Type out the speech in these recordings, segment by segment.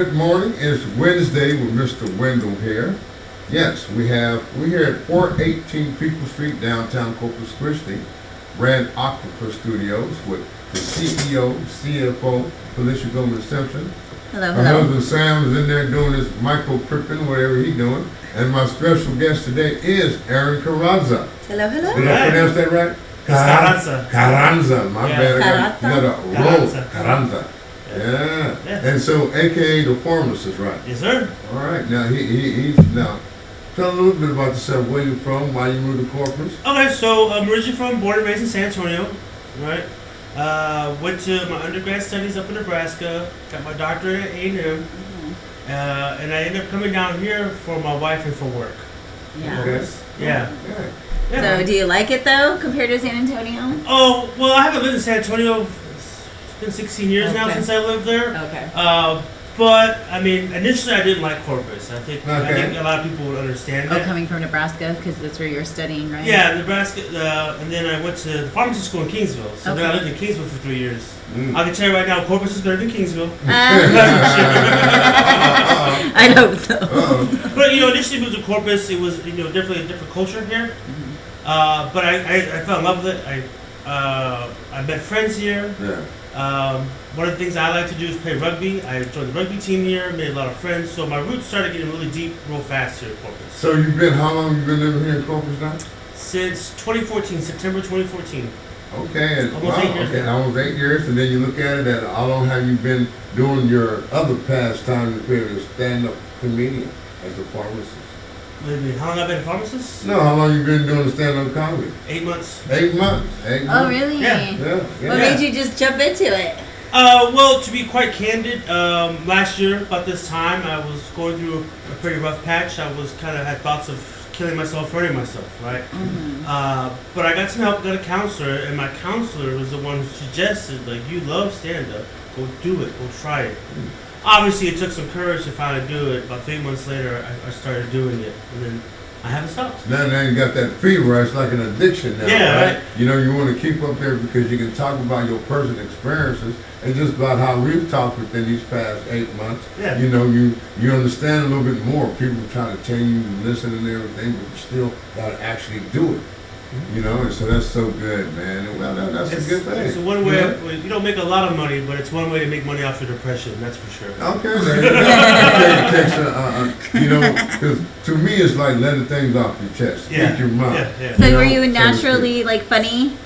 Good morning. It's Wednesday with Mr. Wendell here. Yes, we're here at 418 People Street, downtown Corpus Christi. Ran Octopus Studios with the CEO, CFO, Felicia Goldman Simpson. Hello, My hello. husband Sam is in there doing his micro cripping, whatever he's doing. And my special guest today is Aaron Carranza. Hello, hello. Did I pronounce that right? Carranza. Carranza. My bad. Carranza. You got a roll. Carranza. Carranza. Yeah. And so, AKA the pharmacist, right? Yes, sir. All right. Now he's now. Tell a little bit about yourself. Where you from? Why you moved to Corpus? Okay, so I'm originally born and raised in San Antonio, right? Went to my undergrad studies up in Nebraska. Got my doctorate at A&M, and I ended up coming down here for my wife and for work. Yeah. Okay. Yeah. Okay. Yeah. So, do you like it though, compared to San Antonio? Oh well, I haven't lived in San Antonio. It's been 16 years now Okay. since I lived there. Okay. But I mean, initially I didn't like Corpus. I think a lot of people would understand Oh, that. coming from Nebraska, because that's where you're studying, right? Yeah, Nebraska, and then I went to the pharmacy school in Kingsville. So then I Okay. lived in Kingsville for 3 years. Mm. I can tell you right now, Corpus is better than Kingsville. I'd hope so. But initially moved to Corpus, it was definitely a different culture here. But I fell in love with it. I met friends here. Yeah. One of the things I like to do is play rugby. I joined the rugby team here, made a lot of friends. So my roots started getting really deep, real fast here at Corpus. So how long you been living here in Corpus now? Since 2014, September 2014. Okay. And, Almost 8 years okay, now. almost 8 years, and then you look at it at how long have you been doing your other pastime, the period of stand-up comedian as a pharmacist? What do you mean? How long I've been a pharmacist? No, how long you been doing the stand-up comedy? 8 months. 8 months. 8 Oh, months. really? Yeah. Yeah. What Yeah. made you just jump into it? Well, to be quite candid, last year about this time, I was going through a pretty rough patch. I was had thoughts of killing myself, hurting myself, right? But I got some help, got a counselor, and my counselor was the one who suggested, like, you love stand-up, go do it, go try it. Obviously, it took some courage to finally do it. About 3 months later, I started doing it, and then I haven't stopped. Now you got that fever. It's like an addiction now, Yeah, right? right. You want to keep up there because you can talk about your personal experiences and just about how we've talked within these past 8 months. Yeah. You understand a little bit more. People try to tell you, listen and everything, but you still got to actually do it. And so that's so good, man. And well, that's a good thing. It's one way. You don't make a lot of money, but it's one way to make money off your depression. That's for sure. Okay, man. Because to me it's like letting things off your chest, speak your mind. Yeah. So, were you naturally funny,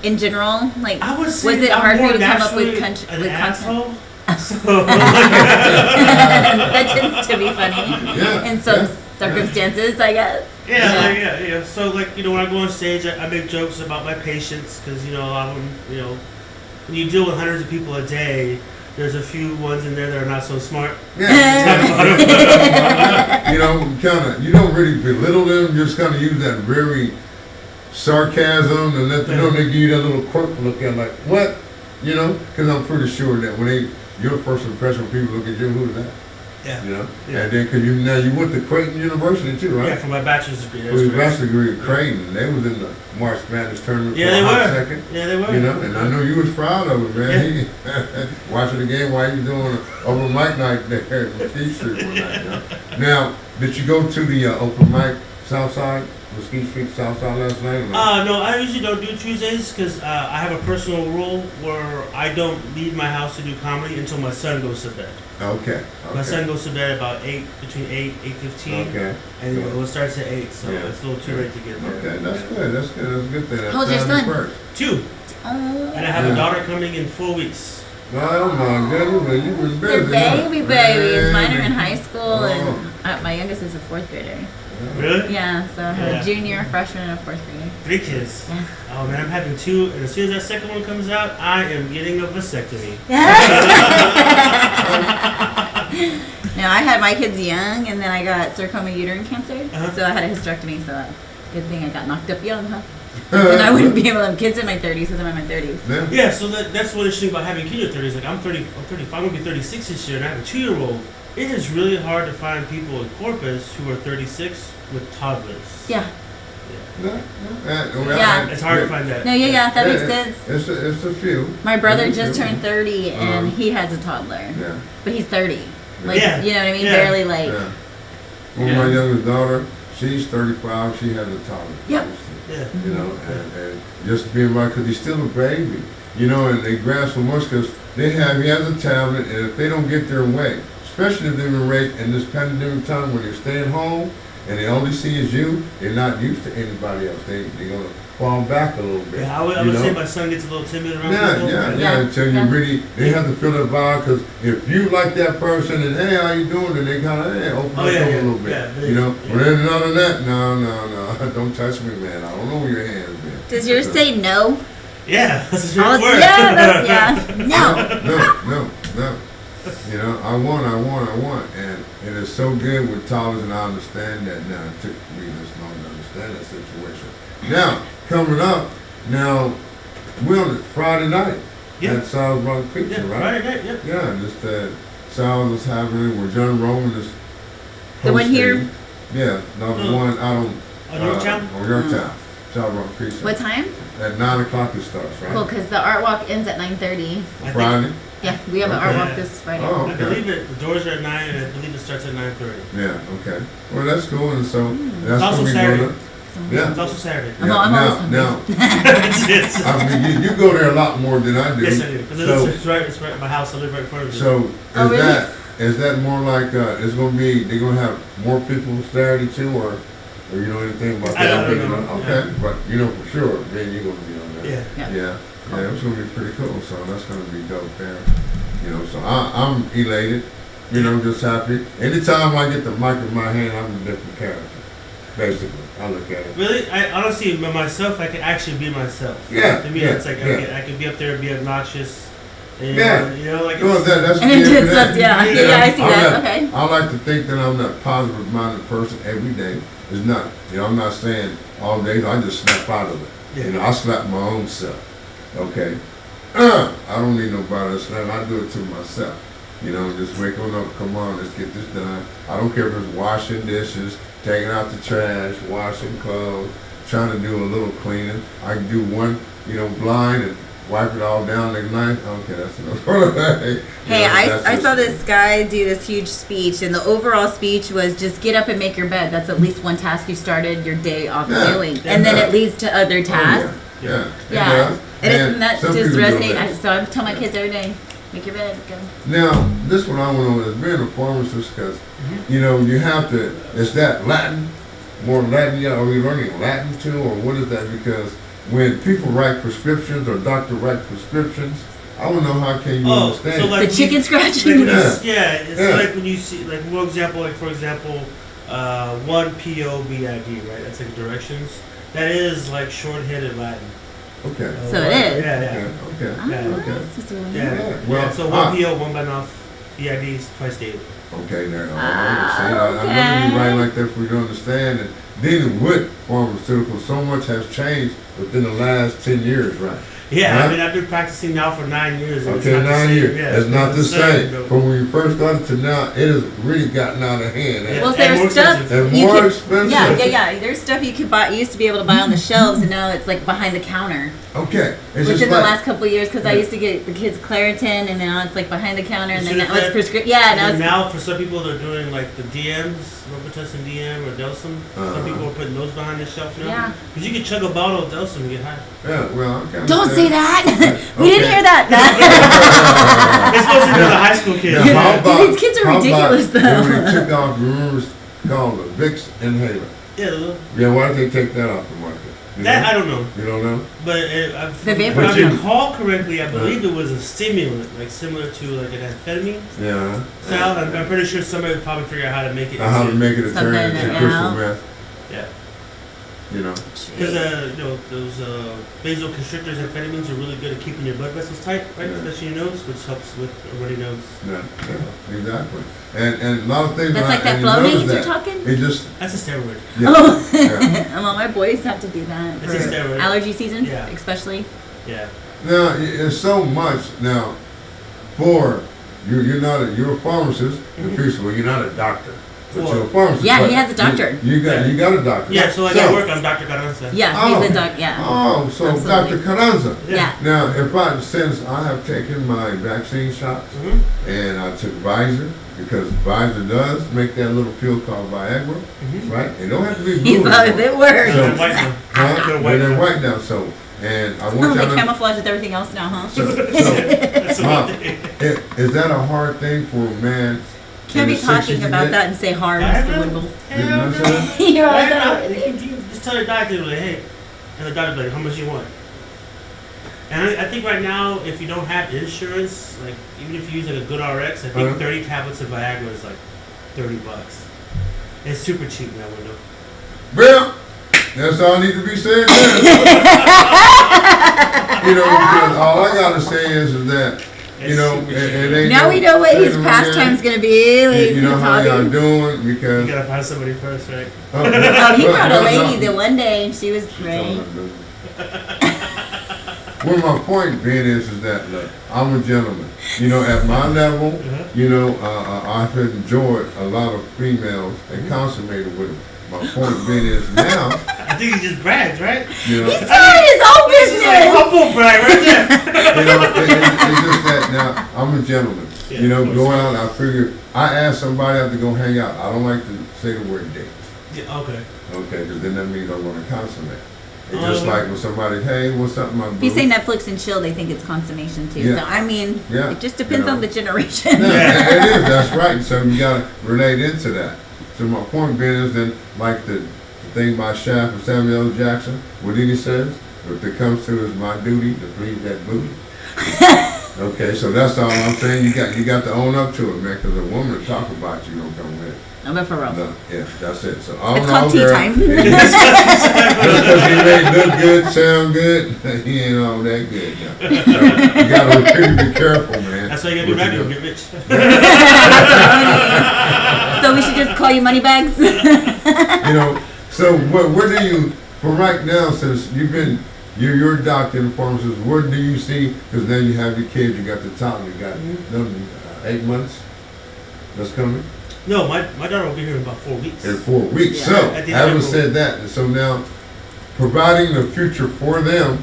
in general? I would say was it I'm hard for more you to come up with naturally an content? asshole. So, That tends to be funny Yeah. in some circumstances, I guess. yeah. So when I go on stage, I make jokes about my patients because a lot of them, when you deal with hundreds of people a day, there's a few ones in there that are not so smart. You don't really belittle them. Just kind of use that very sarcasm and let them know. They give you that little quirk look at like what, because I'm pretty sure that when your first impression when people look at you, who's that? Yeah. And then because you went to Creighton University too, right? Yeah, for my bachelor's degree. For your bachelor's degree at Creighton, they was in the March Madness tournament for a hot second. Yeah, they were. And I know you was proud of it, man. Watching the game while you doing an open mic night there at Mesquite Street one night. Now, did you go to the open mic Southside, Mesquite Street Southside last night? Or no? No, I usually don't do Tuesdays because I have a personal rule where I don't leave my house to do comedy until my son goes to bed. Okay. My son goes to bed about between 8:15. Okay. And it starts at 8, so Yeah. it's a little too late to get there. Okay, that's good. That's good. That's a good thing. How's your son? First. 2. Oh. And I have a daughter coming in 4 weeks. Oh my goodness, man, you was busy. They're babies. Man. Mine are in high school, Oh. and my youngest is a 4th grader. Really? Yeah, so I have Yeah. a junior, a freshman, and a 4th grader. 3 kids. Yeah. Oh man, I'm having 2, and as soon as that second one comes out, I am getting a vasectomy. No, I had my kids young, and then I got sarcoma uterine cancer, so I had a hysterectomy. So good thing I got knocked up young, huh? And I wouldn't be able to have kids in my 30s because I'm in my 30s. Yeah, so that's what interesting about having kids in your 30s. Like I'm 35, I'm gonna be 36 this year, and I have a 2-year-old. It is really hard to find people in Corpus who are 36 with toddlers. Yeah. Yeah. It's hard to find that. No, that makes sense. It's a few. My brother just turned 30, and he has a toddler. Yeah. But he's 30. Like, Yeah. you know what I mean? Yeah. Barely like. Yeah. Well, my youngest daughter, she's 35. She has a toddler. Yep. Yeah. You know, and just being right, because he's still a baby. You know, and they grasp so much because he has a tablet, and if they don't get their way, especially if they've been raised in this pandemic time when they're staying home and they only see is you, they're not used to anybody else. They're going to fall back a little bit. Yeah, I would say my son gets a little timid around people. Yeah, until you really, they have to feel that vibe, because if you like that person and, hey, how you doing, then they kind of, hey, open up a little bit. Yeah, you know, but then other than that, no, don't touch me, man. I don't know where your hands been. Does yours say no? Yeah, that's a straight word. Yeah, no. No. You know, I want, and it is so good with toddlers, and I understand that now. It took me this long to understand that situation. Now, coming up, we're on Friday night at Sal's Rock Pizza, right? Friday night, yep. Yeah, just Sal's is happening where John Roman is hosting. The one here? Yeah, the one out on Yorktown? On Yorktown. Sal's Rock Pizza. What time? At 9 o'clock it starts, right? Cool, because the art walk ends at 9:30. Friday? Yeah, we have an art walk this Friday. Oh, okay. I believe the doors are at 9, and I believe it starts at 9:30. Yeah, okay. Well, that's cool, and so that's It's also what we Saturday. go to. Yeah. It's also Saturday. I'm always Now, It's- I mean, you go there a lot more than I do. Yes, I do. Because So- it's right at my house. I live right in front of it. So Oh, really? is that more like it's gonna be? They're gonna have more people Saturday too, or you know anything about I that? don't know. Okay, but you know for sure, then you're gonna be on there. Yeah. Yeah, it's gonna be pretty cool. So that's gonna be dope there. You know, so I'm elated. You know, just happy. Anytime I get the mic in my hand, I'm a different character. Basically, I look at it. Really, I honestly, by myself, I can actually be myself. Yeah. To me, yeah, it's like yeah. I can be up there and be obnoxious. And, Yeah. You know, like. Well, that's And it the did internet. stuff, yeah, I see that, okay. I like to think that I'm that positive-minded person every day. It's not, you know, I'm not saying all day. I just snap out of it. Yeah. You know, I slap my own self. Okay. I don't need nobody to slap. I do it to myself. You know, just wake on up. Come on, let's get this done. I don't care if it's washing dishes, taking out the trash, washing clothes, trying to do a little cleaning. I can do one, you know, blind and wipe it all down like night. Okay, that's enough. Hey, I saw this guy do this huge speech, and the overall speech was just get up and make your bed. That's at least one task you started your day off doing, and then it leads to other tasks. Yeah. And that some just people do resonates. that. So I tell my kids every day, make your bed, go. Now, this one I want to know is being a pharmacist, because, you know, you have to, is that Latin? More Latin? Yeah, are we learning Latin too, or what is that? Because when people write prescriptions or doctor write prescriptions, I don't know how can you understand. So like The chicken scratching? It's like when you see, like, for example, one POBID, right? That's like directions. That is like short-headed Latin. Okay. So it is. Yeah. Okay. Oh, Yeah, okay. that's just really Yeah. nice. Well, So one PO, one by mouth. BID is twice daily. Okay, there. Ah, I'm going to be writing like that for you to understand. And dealing with pharmaceuticals, so much has changed within the last 10 years, right? Yeah, Huh? I mean, I've been practicing now for 9 years. And Okay, it's not the 9 same. years. Yeah, it's not the same. but- From when you first started to now, it has really gotten out of hand. Yeah. Well, And there's more stuff expensive. And you more could- expensive. Yeah. There's stuff you could buy. You used to be able to buy on the shelves, and now it's like behind the counter. Okay. It's Within just the like, last couple of years, because I Yeah. used to get the kids Claritin, and now it's like behind the counter, and then Instead now of it's that- prescription. Yeah, now And it's now for some people they're doing like the DMs, Robitussin DM or Delsum. Some people are putting those behind the shelf now. Yeah. Because you can chug a bottle of Delsum and get high. yeah, well, okay. Don't say that. We Okay. didn't hear that. It's supposed to be the high school kids. Now, how about, These kids are how about ridiculous, though. When they took off, remember it's called the Vicks inhaler. Yeah, Yeah, why did they take that off the market? You that know? I don't know. You don't know? But The if vapor I gum. recall correctly, I believe it was a stimulant, like similar to like an amphetamine Yeah. style. I'm pretty sure somebody would probably figure out how to make it. How to easier. make it a turn Something, into yeah. crystal meth, Yeah, you know? because those vasoconstrictors, amphetamines are really good at keeping your blood vessels tight, right? Yeah. Especially your nose, which helps with a runny nose. Yeah, exactly. And a lot of things. That's like that and you notice Flonase you're that. talking? It just, That's a steroid. yeah. Oh, Yeah. well, my boys have to do that It's for a steroid. allergy season, Yeah. especially. Yeah. Now, it's so much now for you're a pharmacist, Mhm. well, you're not a doctor. But you're a pharmacist. Yeah, but he has a doctorate. You got a doctor. Yeah, so like Yes. at work, I'm Dr. Carranza. Yeah, he's a doc. Yeah. Oh, so Absolutely. Dr. Carranza. Yeah. Now, since I have taken my vaccine shots and I took Pfizer, because Pfizer does make that little pill called Viagra, right? It don't have to be blue. He thought it works. They're white now. They're white now. So, and I want They y'all to. camouflage with everything else now, huh? That's Mom, what they- is that a hard thing for a man? Can't in be the 60s talking to about get? that and say hard, Viagra? Mr. Wendell. You know what I'm Hell saying? no. You're Right all now, you just tell the doctor, like, hey, and the doctor's like, how much you want? And I think right now, if you don't have insurance, like even if you use like a good RX, I think 30 tablets of Viagra is like $30. It's super cheap now, window. Well, that's all need to be said there. Because all I gotta say is that, It's super cheap. it ain't Now no we know what his shame in pastime's that. gonna be. Like, You know how hobby. y'all doing because. You gotta find somebody first, right? Oh, he brought a lady the one day and she was great. Well, my point being is that look, I'm a gentleman. At my level, I've enjoyed a lot of females and consummated with them. My point being is now, I think he just bragged, right? you know, He's telling his own This is like business. humble brag right there. it's just that now I'm a gentleman. Yeah, of course. Going out, I figure I ask somebody out to go hang out. I don't like to say the word date. Yeah, okay. Okay, because then that means I'm going to consummate. It's just Oh. like when somebody, hey, what's up, my boo? If you say Netflix and chill, they think it's consummation too. Yeah. So I mean, Yeah. it just depends You know. on the generation. Yeah, it is. That's right. So you got to relate into that. So my point being is then, like the thing by Shaft and Samuel L. Jackson, what did he says? If it comes to it's my duty to please that booty. Okay, so that's all I'm saying. You got to own up to it, man. Because a woman to talk about you don't come with it. No, but for real. No, yeah, that's it. So all It's in all, called tea girl, time. just because he may look good, sound good, he ain't all that good. Now. So you got to really be careful, man. That's why you gotta be what ready you to do. get rich. So we should just call you Moneybags. So where do you, for right now, since you're a doctor and pharmacist, where do you see, because now you have your kids, you got the toddler, you got them, 8 months that's coming? No, my daughter will be here in about 4 weeks. In 4 weeks. Yeah. So, At the end having of said that, and so now, providing the future for them,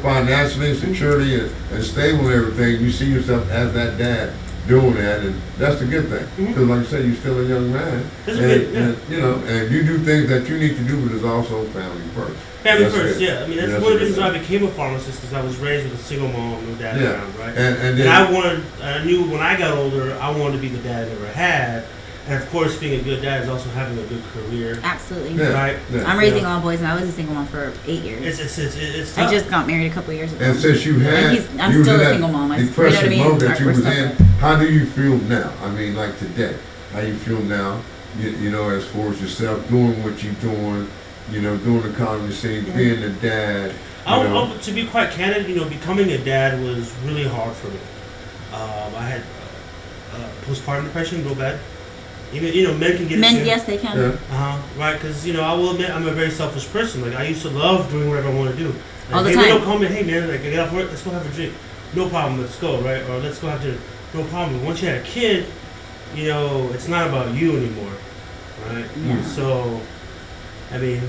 financially, security, and stable and everything, you see yourself as that dad doing that, and that's a good thing. Because like you said, you're still a young man. That's and, good, yeah. and you do things that you need to do, but it's also family first. Family That's first, it. yeah. I mean, that's That's one of a the reasons good why I thing. became a pharmacist, because I was raised with a single mom, no dad Yeah. around, right? And And then, I knew when I got older, I wanted to be the dad I never had. And of course, being a good dad is also having a good career, Absolutely. yeah, right? yeah. I'm raising all boys, and I was a single mom for 8 years. It's I tough. just got married a couple years ago. And since you had, I'm you was still in a that single mom. depressive mode that you We're was stuck in, with- how do you feel now? I mean, like today, how you feel now? As far as yourself doing what you're doing, doing the comedy scene, being a dad. To be quite candid, becoming a dad was really hard for me. I had postpartum depression, real bad. Even men can get Men, it. yes, they can. Yeah. Right, because I will admit I'm a very selfish person. Like I used to love doing whatever I want to do. Like, All the hey, time. Don't call me. Hey man, like I get off work, let's go have a drink. No problem, let's go. Right, or let's go have dinner. No problem. Once you had a kid, it's not about you anymore. Right. Yeah. So, I mean,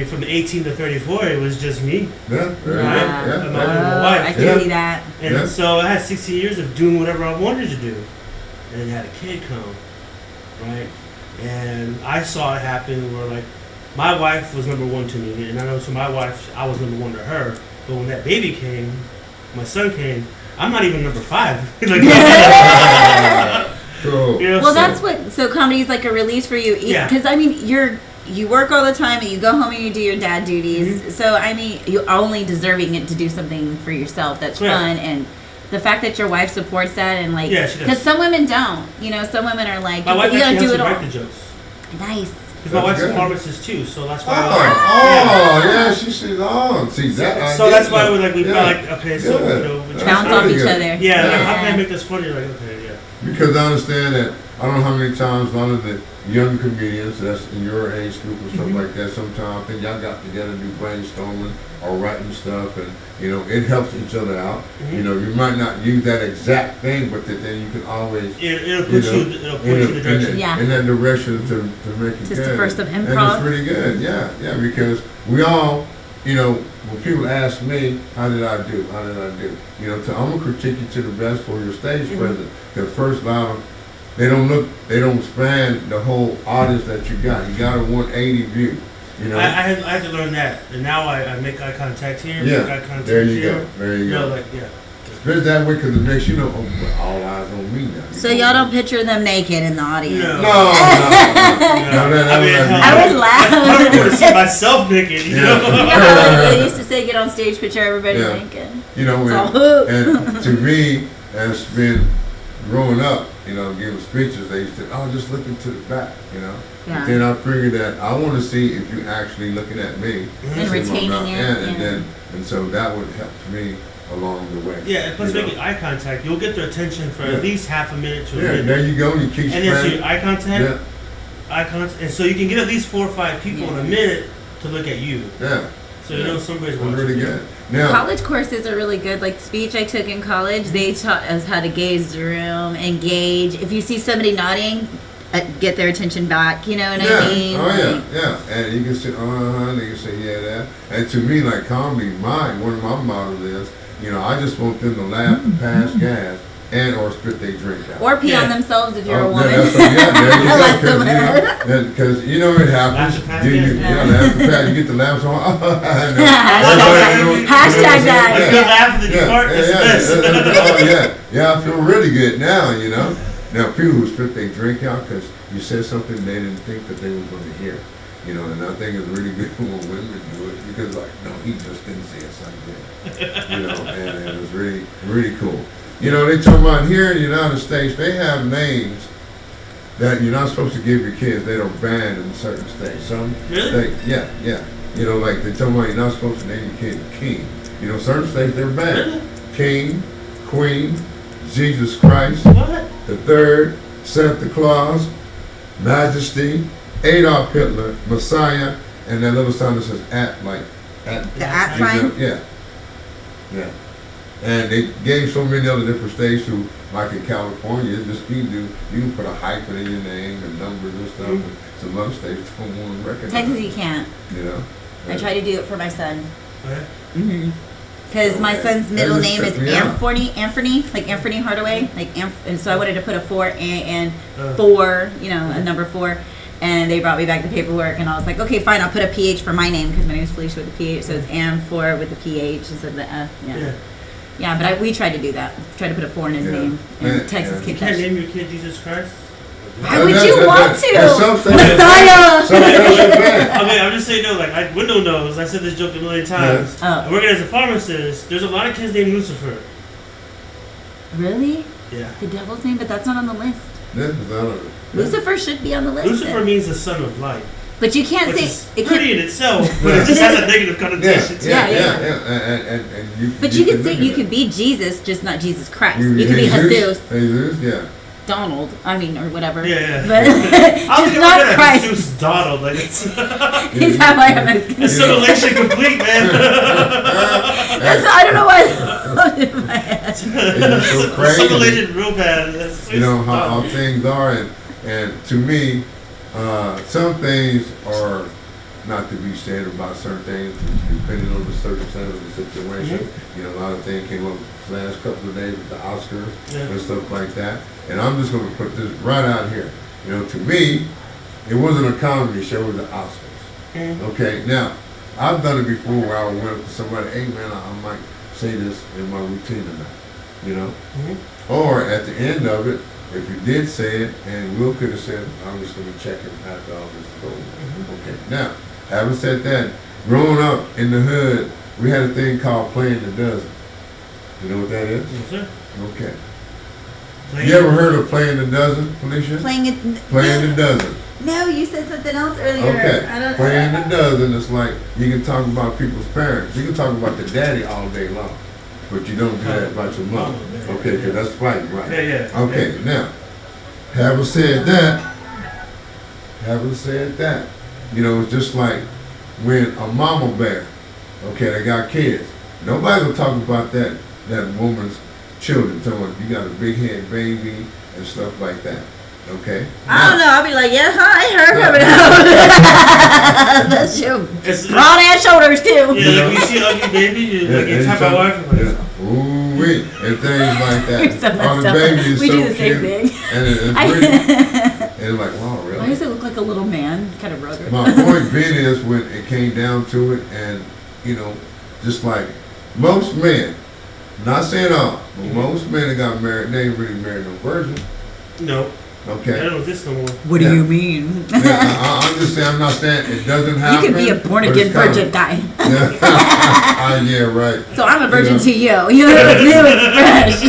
from 18 to 34, it was just me. Yeah, Yeah. yeah. My wife. I can Yeah. see that. And Yeah. so I had 16 years of doing whatever I wanted to do. And then you had a kid come, right? And I saw it happen where, like, my wife was number one to me. And I know to my wife, I was number one to her. But when that baby came, my son came, I'm not even number 5. Like, Cool. Well, that's what. So comedy is like a release for you, Yeah. because I mean, you work all the time and you go home and you do your dad duties. Mm-hmm. So I mean, you're only deserving it to do something for yourself that's Yeah. fun, and the fact that your wife supports that, and like, Yeah, she does. because some women don't. Some women are like, my wife you gotta actually do helps it me all. write the jokes. Nice. Because my That's wife's good. a pharmacist too, so that's Oh, why. yeah, she said, see that. I So get that's why that. we like Yeah. okay, so Good. we That's Bounce off really each good. other. yeah, like, how can I make this funny? Like, okay, yeah. Because I understand that I don't know how many times a lot of the young comedians that's in your age group and stuff like that, sometimes I think y'all got together to do brainstorming or writing stuff, and it helps each other out. You might not use that exact thing, but then you can always it'll put you in the direction. In that direction to make it Just good. for some And improv. it's pretty good, yeah, because we all, when people ask me, how did I do? I'm gonna critique you to the best for your stage presence. Because first of all, they don't span the whole audience that you got. You got a 180 view. I had to learn that, and now I make eye contact here. Yeah, make eye contact there you here. go. There you go. It's that way because it makes you know, all eyes on me now. So y'all don't picture them naked in the audience? No. No. I would laugh. I would want to see myself naked. They used to say, get on stage, picture everybody naked. And to me, as been growing up, giving speeches, they said, just looking to the back, Yeah. But then I figured that I want to see if you actually looking at me. And retaining it. And so that would help me along the way. Yeah, and plus making eye contact, you'll get their attention for at least half a minute to a minute. There you go, you keep and then so your eye contact, and so you can get at least 4 or 5 people in a minute to look at you. Yeah. So somebody's watching. Really good. Now, college courses are really good. Like speech I took in college, they taught us how to gaze the room, engage. If you see somebody nodding, get their attention back. You know what I mean? Oh yeah. And you can say, they can say, that. And to me, like comedy, one of my models is, I just want them to laugh and pass gas and or spit their drink out. Or pee on themselves if you're a woman. There you go. Because it happens. You get the laughs on. Hashtag that. A good laugh and then you fart. That's the best. Yeah, I feel really good now, Now, people who spit their drink out because you said something they didn't think that they were going to hear. And I think it's really good when women do it because, no, he just didn't say something. And it was really, really cool. They talk about here in the United States, they have names that you're not supposed to give your kids. They don't ban in certain states. Some, really? Yeah. Like they talk about you're not supposed to name your kid King. Certain states they're banned. Really? King, Queen, Jesus Christ, what? the Third, Santa Claus, Majesty, Adolf Hitler, Messiah, and that little sign that says at. The at sign? Yeah. And they gave so many other different states who, like in California, you can put a hyphen in your name and numbers and stuff. And some other states don't want to recognize. Texas, you can't. I try to do it for my son. Because my son's middle name is Anthony, like Anthony Hardaway, and so I wanted to put a 4 and 4, a number 4. And they brought me back the paperwork, and I was like, okay, fine, I'll put a PH for my name because my name is Felicia with a PH, so it's Am4 with the PH instead of the F. Yeah, but we tried to do that. Tried to put a 4 in his name. And Texas You can't name your kid Jesus Christ? Why would you want to? Messiah! Okay, I'm just saying, Wendell knows. I said this joke a million times. Working as a pharmacist, there's a lot of kids named Lucifer. Really? Yeah. The devil's name, but that's not on the list. Lucifer should be on the list. Lucifer means the son of light. But you can't Which say is it pretty in itself, but it just has a negative connotation. And but you could say you could be Jesus, just not Jesus Christ. You could be Jesus, Donald, or whatever. Yeah. But just not Christ. Jesus Donald, He's how I am. Assimilation complete, man. I don't know why I thought it in my head. It's so crazy. Assimilated real bad. How things are, and to me, some things are not to be said about certain things, depending on the circumstances of the situation. A lot of things came up the last couple of days with the Oscars and stuff like that. And I'm just going to put this right out here. To me, it wasn't a comedy show, it was the Oscars. Okay, now, I've done it before where I went up to somebody, hey man, I might say this in my routine tonight, Or at the end of it, if you did say it, and Will could have said, I'm just going to check it after all this is over. Okay, now, having said that, growing up in the hood, we had a thing called playing the dozen. You know what that is? Yes, sir. Okay. You ever heard of playing the dozen, Felicia? Playing the dozen. No, you said something else earlier. Okay. Playing the dozen is like you can talk about people's parents. You can talk about the daddy all day long, but you don't do that about your mom. Okay, because that's fighting, right? Yeah. Okay, now, Having said that, you know, it's just like when a mama bear, okay, they got kids. Nobody will talk about that woman's children, telling her you got a big head baby and stuff like that. Okay. I don't know. I'll be like, yeah, I heard of it. That's your broad ass shoulders too. Yeah, like you see ugly baby, you type my wife. Ooh wee, and things like that. You're so Oh, the messed up. baby is We so do the same cute, thing. and it's pretty. And it's like, wow, really? Why does it look like a little man? Kind of rugged. My point being is when it came down to it, and you know, just like most men, not saying all, but most men that got married, they ain't really married no virgin. No. Okay. I don't know this no more. What do you mean? Yeah, I'm just saying. I'm not saying it doesn't You happen. could be a born again virgin guy. Yeah, right. So I'm a virgin to you. You know, it's fresh.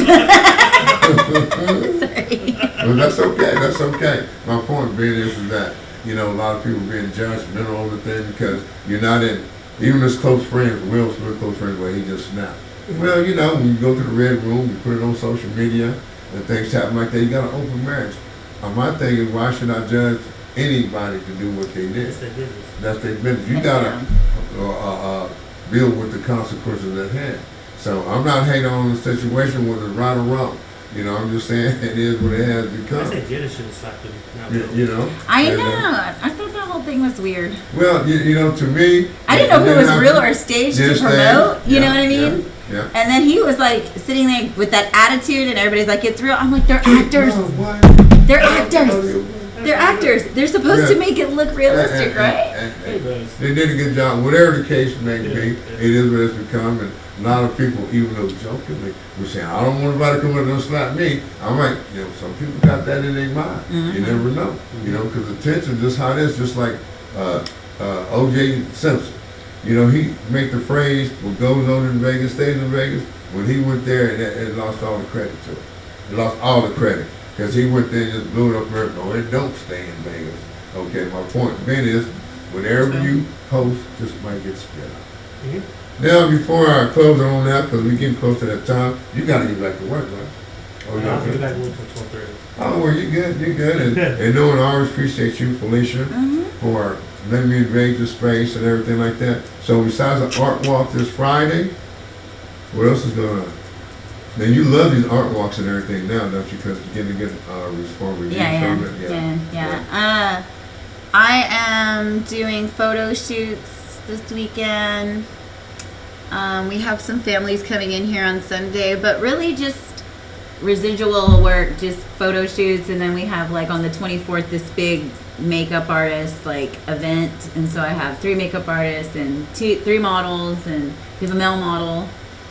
Sorry. Well, that's okay. That's okay. My point being is that, you know, a lot of people being judgmental over the thing because you're not in, even as close friends, Will's real close friends, where he just snapped. Well, you know, when you go to the red room, you put it on social media, and things happen like that, you got an open marriage. My thing is, why should I judge anybody to do what they did? That's their business. That's their business. You gotta deal with the consequences at hand. So I'm not hating on the situation whether it's right or wrong. You know, I'm just saying it is what it has become. I said Jada should have slapped him. You know. I And, know. I thought that whole thing was weird. well, you know, to me, I didn't know if it was real or staged to Just promote. staged. You know Yeah, what I mean? Yeah. And then he was like sitting there with that attitude, and everybody's like, "It's real." I'm like, "They're actors. No, what? They're actors. They're actors. They're supposed to make it look realistic, right?" They did a good job. Whatever the case may be, it is what it's become. And a lot of people, even though jokingly, were saying, "I don't want anybody to come up and slap me." I'm like, you know, some people got that in their mind. You never know, you know, because attention, just how it is, just like O.J. Simpson. You know, he make the phrase, "What goes on in Vegas stays in Vegas." When he went there, it lost all the credit to it. It lost all the credit. Because he went there and just blew it up there. No, it don't stay in Vegas. Okay, my point being is, whatever you post just might get spit out. Now, before I close on that, because we're getting close to that time, you got to get back to work, right? Oh, yeah, I'll get back to work until 12:30. Oh, well, you're good. And knowing I always appreciate you, Felicia, for letting me invade the space and everything like that. So besides the art walk this Friday, what else is going on? Now you love these art walks and everything now, don't you? Because you're getting a good response. Yeah. I am doing photo shoots this weekend. We have some families coming in here on Sunday, but really just residual work, just photo shoots, and then we have like on the 24th this big makeup artist like event, and so I have 3 makeup artists and 3 models, and we have a male model.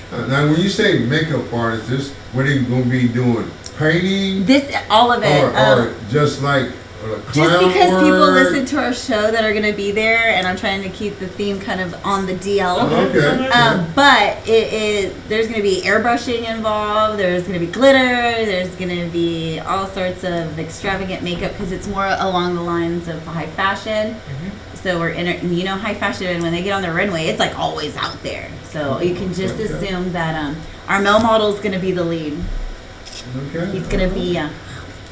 Now, when you say makeup artist, what are you going to be doing? Painting? All of it. Or just like clown just because work? people listen to our show that are going to be there, and I'm trying to keep the theme kind of on the DL. Okay. But there's going to be airbrushing involved. There's going to be glitter. There's going to be all sorts of extravagant makeup because it's more along the lines of high fashion. So we're you know, high fashion, when they get on the runway, it's like always out there. So you can just assume that our male model is going to be the lead. Okay. He's going to be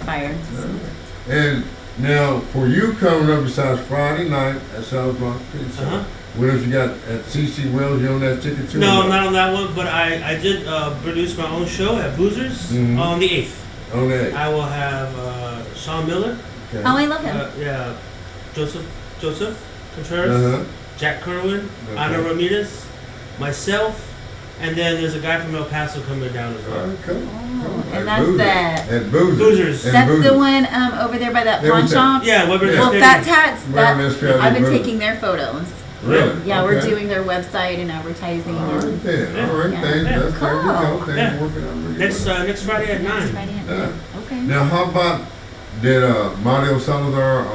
fire. So. And now, for you coming up besides Friday night at South Bronx Pizza, what else you got at CC Wells? You on that ticket too? No, I'm not on that one, but I did produce my own show at Boozers on the 8th. On the 8th. I will have Sean Miller. Okay. Oh, I love him. Yeah, Joseph Contreras, Jack Kerwin, Ana Ramirez, myself, and then there's a guy from El Paso coming down as well. Cool. And that's At Boozers. That's the one over there by that pawn shop. Yeah, Weber. Well, Fat Tats. I've been Boozers. taking their photos. Really? Yeah, Okay. we're doing their website and advertising. All right, then. All right, thanks. That's Cool. very good. Things Yeah. working out really well. Next Friday at 9. Okay. Now, how about did Mario Salazar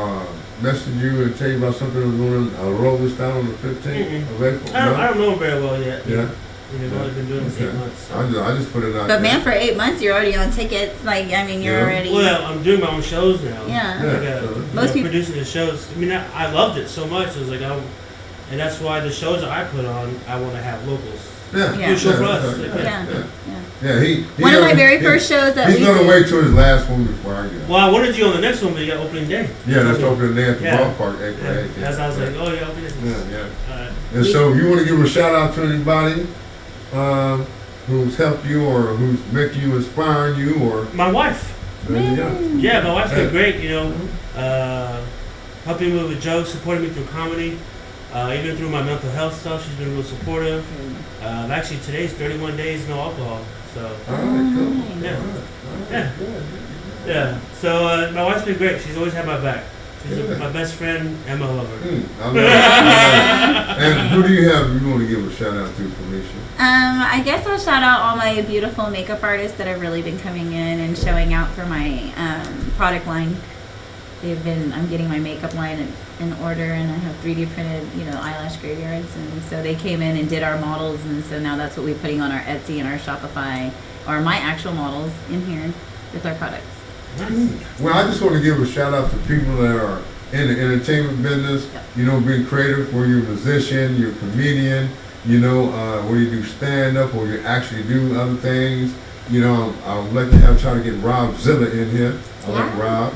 message you and tell you about something that was going to roll this down on the 15th of April? I don't know him very well yet. Yeah. We've only been doing this 8 months. So. I just put it out But there. man, for 8 months, you're already on tickets. Like, I mean, you're already. Well, I'm doing my own shows now. Yeah. Most people producing the shows. I mean, I loved it so much. It was like and that's why the shows that I put on, I want to have locals. Yeah. Yeah. Good show for us. One of my very first shows that he's we gonna did. wait till his last one before I get. Well, I wanted you on the next one, but you got opening day. Yeah, that's opening day at the Yeah. ballpark. Yeah. As I was like, oh yeah, opening day. Yeah. Alright. And so, if you want to give a shout out to anybody who's helped you or who's making you, inspiring you, or My wife. there you go. Yeah, my wife's been Yeah. great, you know, helping me with jokes, supporting me through comedy, even through my mental health stuff. She's been real supportive. Actually, today's 31 days no alcohol, so All right, cool. Yeah. All right, Yeah. good. yeah. So my wife's been great. She's always had my back. She's Yeah. my best friend and my lover. I love it. I love it. And who do you have you want to give a shout out to, Felicia? I guess I'll shout out all my beautiful makeup artists that have really been coming in and showing out for my product line. I'm getting my makeup line in order, and I have 3D printed, eyelash graveyards, and so they came in and did our models, and so now that's what we're putting on our Etsy and our Shopify, or my actual models in here with our products. Well, I just want to give a shout out to people that are in the entertainment business, being creative, where you're a musician, you're a comedian, where you do stand-up or you actually do other things. I'll let you try to get Rob Zilla in here. I like Rob,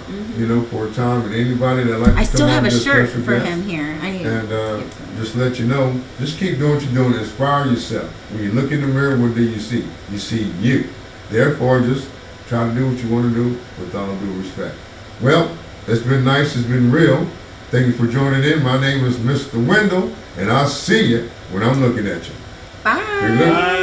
for a time, and anybody that likes to I still come have on a this shirt special for guest. him here. I need And to just let you know, just keep doing what you're doing. Inspire yourself. When you look in the mirror, what do you see? You see you. Therefore, just try to do what you want to do with all due respect. Well, it's been nice. It's been real. Thank you for joining in. My name is Mr. Wendell, and I'll see you when I'm looking at you. Bye. Good luck.